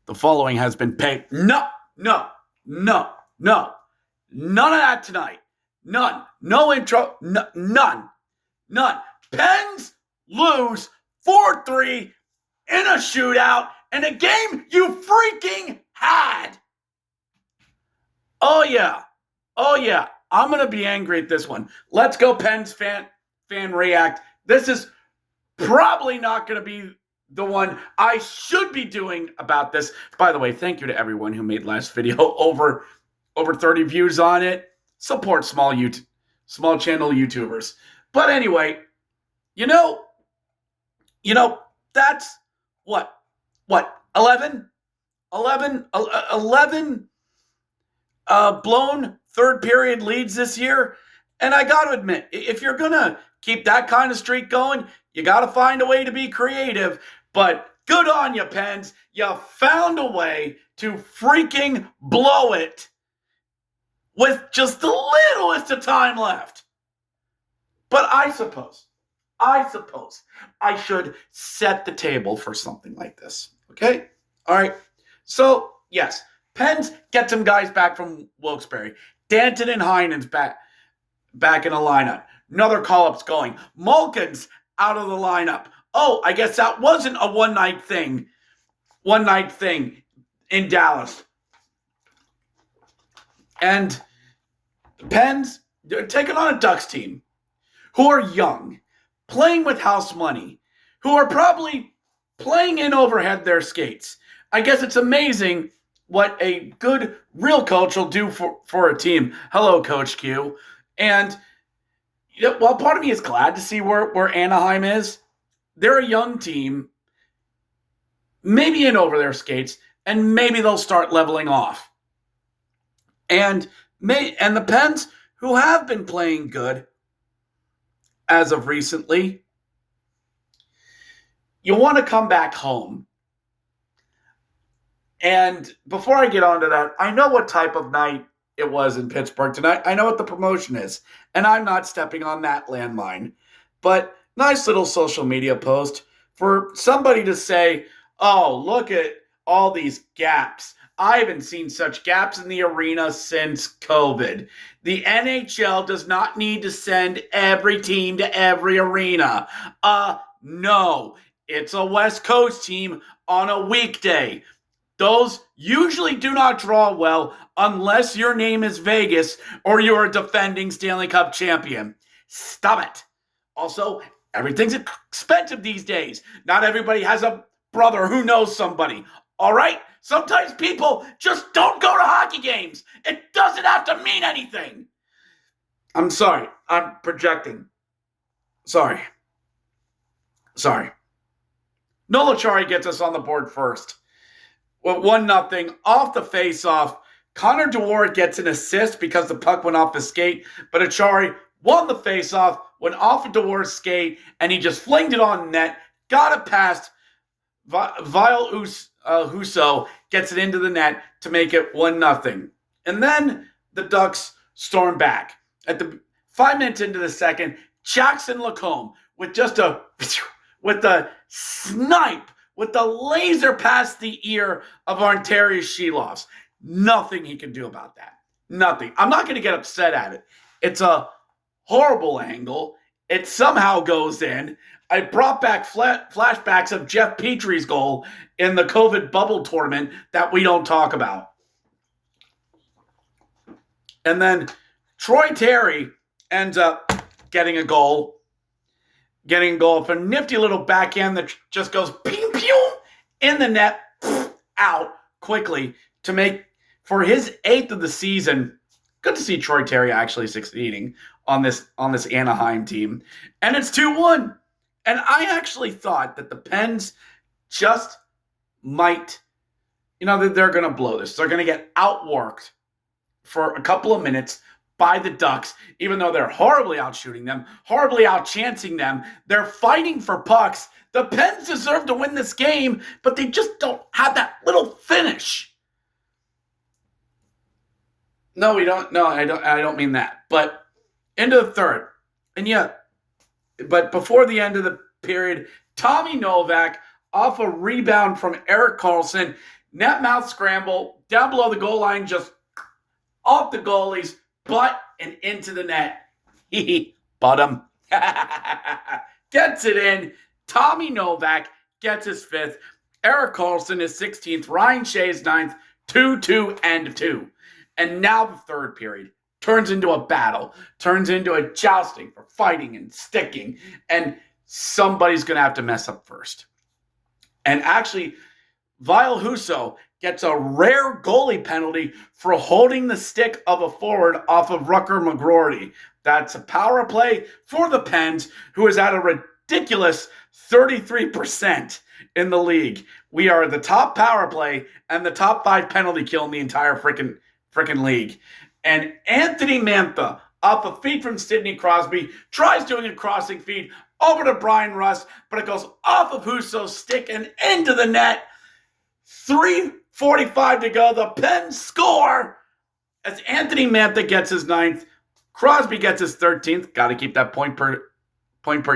The following has been paid. No. None of that tonight. None. No intro. None. Pens lose 4-3 in a shootout in a game you freaking had. Oh, yeah. I'm going to be angry at this one. Let's go, Pens fan react. This is probably not going to be the one I should be doing about this. By the way, thank you to everyone who made last video over 30 views on it. Support small channel YouTubers. But anyway, you know, that's what 11 blown third period leads this year. And I got to admit, if you're going to keep that kind of streak going, you got to find a way to be creative. But good on you, Pens. You found a way to freaking blow it with just the littlest of time left. But I suppose I should set the table for something like this. Okay? All right. So, yes, Pens get some guys back from Wilkes-Barre. Danton and Heinen's back in the lineup. Another call-up's going. Malkin's out of the lineup. Oh, I guess that wasn't a one-night thing in Dallas. And the Pens, they're taking on a Ducks team who are young, playing with house money, who are probably playing in overhead their skates. I guess it's amazing what a good real coach will do for a team. Hello, Coach Q. And while part of me is glad to see where Anaheim is, they're a young team, maybe in over their skates, and maybe they'll start leveling off. And the Pens, who have been playing good as of recently, you want to come back home. And before I get onto that, I know what type of night it was in Pittsburgh tonight. I know what the promotion is, and I'm not stepping on that landmine. But nice little social media post for somebody to say, oh, look at all these gaps. I haven't seen such gaps in the arena since COVID. The NHL does not need to send every team to every arena. No. It's a West Coast team on a weekday. Those usually do not draw well unless your name is Vegas or you're a defending Stanley Cup champion. Stop it. Also, everything's expensive these days. Not everybody has a brother who knows somebody. All right? Sometimes people just don't go to hockey games. It doesn't have to mean anything. I'm sorry. I'm projecting. Sorry. Nola Chari gets us on the board first. Well, 1-0 off the face-off. Connor Dvorak gets an assist because the puck went off the skate, but Achari won the face-off, went off of Dvorak's skate, and he just flinged it on net, got it past Vile Husso, gets it into the net to make it 1-0. And then the Ducks storm back. At the 5 minutes into the second, Jackson Lacombe with the snipe, with the laser past the ear of Arturius Shilovs. Nothing he can do about that. Nothing. I'm not going to get upset at it. It's a horrible angle. It somehow goes in. I brought back flashbacks of Jeff Petrie's goal in the COVID bubble tournament that we don't talk about. And then Troy Terry ends up getting a goal for a nifty little backhand that just goes pew pew in the net, out quickly to make for his 8th of the season. Good to see Troy Terry actually succeeding on this Anaheim team. And it's 2-1. And I actually thought that the Pens just might, they're going to blow this. They're going to get outworked for a couple of minutes by the Ducks, even though they're horribly outshooting them, horribly outchancing them. They're fighting for pucks. The Pens deserve to win this game, but they just don't have that little finish. No, we don't. No, I don't mean that. But into the third. And but before the end of the period, Tommy Novak, off a rebound from Erik Karlsson, net mouth scramble, down below the goal line, just off the goalie's butt and into the net. Bottom. Gets it in. Tommy Novak gets his 5th. Erik Karlsson is 16th. Ryan Shea's 9th. 2-2 and 2. And now the third period turns into a battle, turns into a jousting for fighting and sticking. And somebody's going to have to mess up first. And actually, Ville Husso gets a rare goalie penalty for holding the stick of a forward off of Rucker McGroarty. That's a power play for the Pens, who is at a ridiculous 33% in the league. We are the top power play and the top 5 penalty kill in the entire freaking league. And Anthony Mantha, off a feed from Sidney Crosby, tries doing a crossing feed over to Brian Rust, but it goes off of Husso's stick and into the net. 3:45 to go. The Pens score as Anthony Mantha gets his 9th. Crosby gets his 13th. Got to keep that point per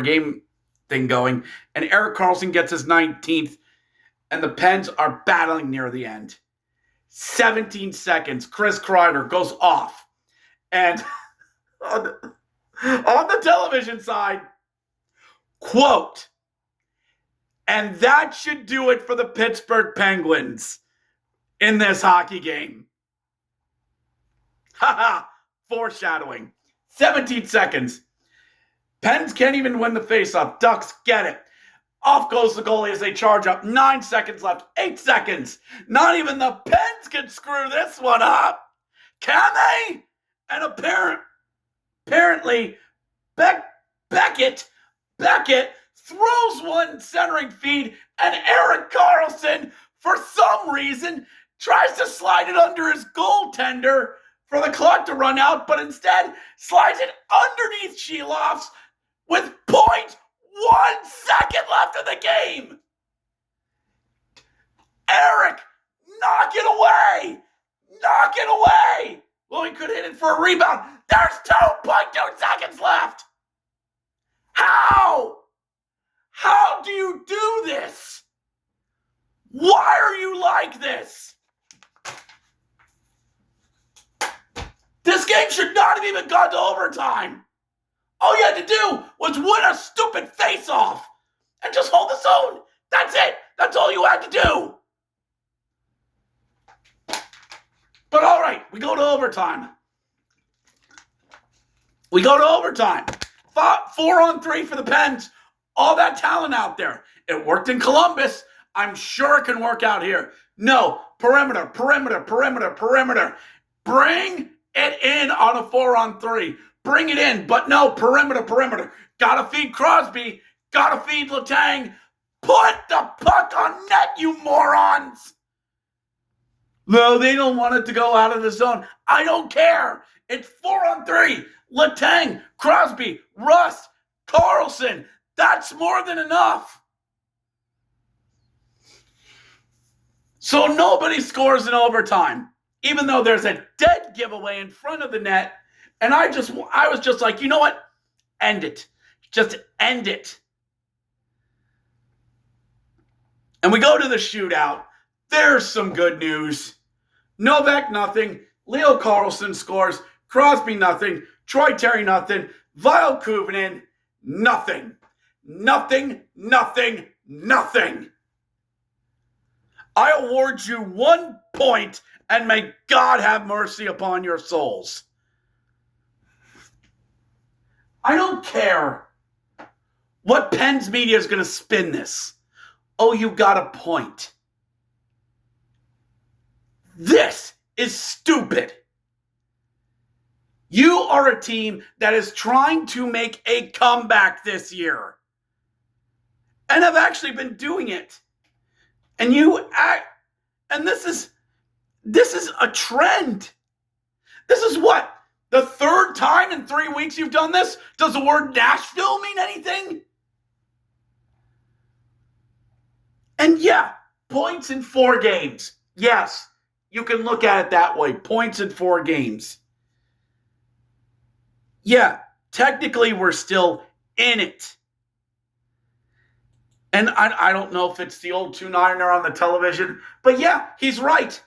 game thing going. And Erik Karlsson gets his 19th. And the Pens are battling near the end. 17 seconds. Chris Kreider goes off. And on the television side, quote, and that should do it for the Pittsburgh Penguins in this hockey game. Haha, foreshadowing. 17 seconds. Pens can't even win the faceoff. Ducks get it. Off goes the goalie as they charge up. 9 seconds left. 8 seconds. Not even the Pens can screw this one up. Can they? And apparently, Beckett throws one centering feed, and Erik Karlsson, for some reason, tries to slide it under his goaltender for the clock to run out, but instead slides it underneath Sheloff's with 0.1 second left of the game. Erik, knock it away. Knock it away. Well, he could hit it for a rebound. There's 2.2 seconds left. How? How do you do this? Why are you like this? This game should not have even gone to overtime. All you had to do was win a stupid face-off and just hold the zone. That's it. That's all you had to do. But all right, we go to overtime. 4-on-3 for the Pens. All that talent out there. It worked in Columbus. I'm sure it can work out here. No, perimeter. Bring it in on a 4-on-3. Bring it in, but no, perimeter. Gotta feed Crosby. Gotta feed Letang. Put the puck on net, you morons. No, they don't want it to go out of the zone. I don't care. It's 4-on-3. Letang, Crosby, Rust, Karlsson. That's more than enough. So nobody scores in overtime, even though there's a dead giveaway in front of the net. And I was just like, you know what? End it. Just end it. And we go to the shootout. There's some good news. Novak, nothing. Leo Carlsson scores. Crosby, nothing. Troy Terry, nothing. Ville Kuvanen, nothing. Nothing. I award you 1 point, and may God have mercy upon your souls. I don't care what Pens media is going to spin this. Oh, you got a point. This is stupid. You are a team that is trying to make a comeback this year. And have actually been doing it. And this is a trend. This is what? The third time in 3 weeks you've done this? Does the word Nashville mean anything? And yeah, points in 4 games. Yes, you can look at it that way. Points in 4 games. Yeah, technically we're still in it. And I don't know if it's the old 2-9er on the television, but yeah, he's right.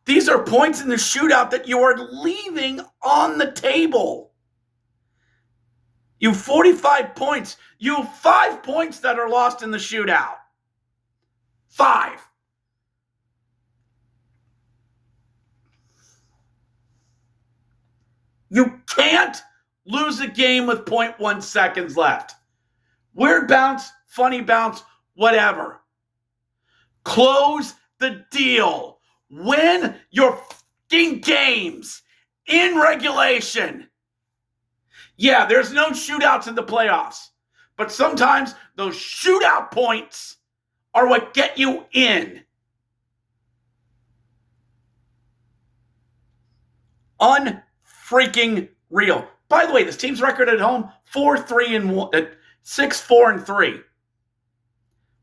These are points in the shootout that you are leaving on the table. You 45 points. You have 5 points that are lost in the shootout. 5. You can't lose a game with 0.1 seconds left. Weird bounce, funny bounce, whatever. Close the deal. Win your fucking games in regulation. Yeah, there's no shootouts in the playoffs, but sometimes those shootout points are what get you in. Unfreaking real. By the way, this team's record at home 4-3-1, 6-4-3.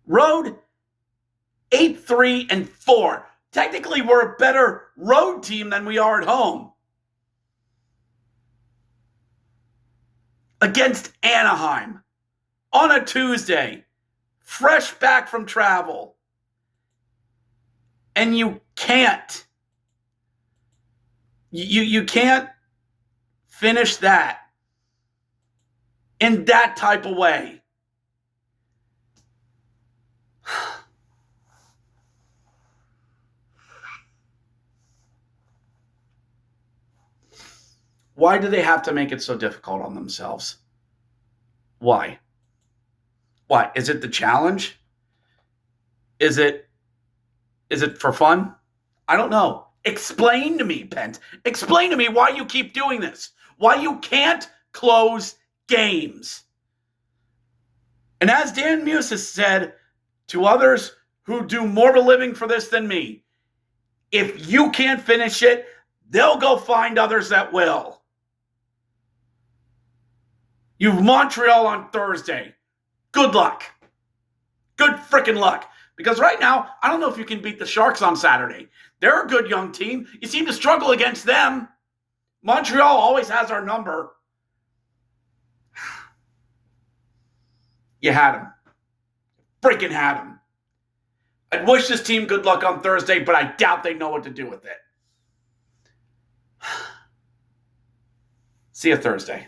Road 8-3-4. Technically, we're a better road team than we are at home. Against Anaheim on a Tuesday, fresh back from travel. And you can't. You can't finish that in that type of way. Why do they have to make it so difficult on themselves? Why? Why? Is it the challenge? Is it for fun? I don't know. Explain to me, Pence. Explain to me why you keep doing this. Why you can't close games. And as Dan Muse has said to others who do more of a living for this than me, if you can't finish it, they'll go find others that will. You've Montreal on Thursday. Good luck. Good freaking luck. Because right now, I don't know if you can beat the Sharks on Saturday. They're a good young team. You seem to struggle against them. Montreal always has our number. You had him. Freaking had him. I'd wish this team good luck on Thursday, but I doubt they know what to do with it. See you Thursday.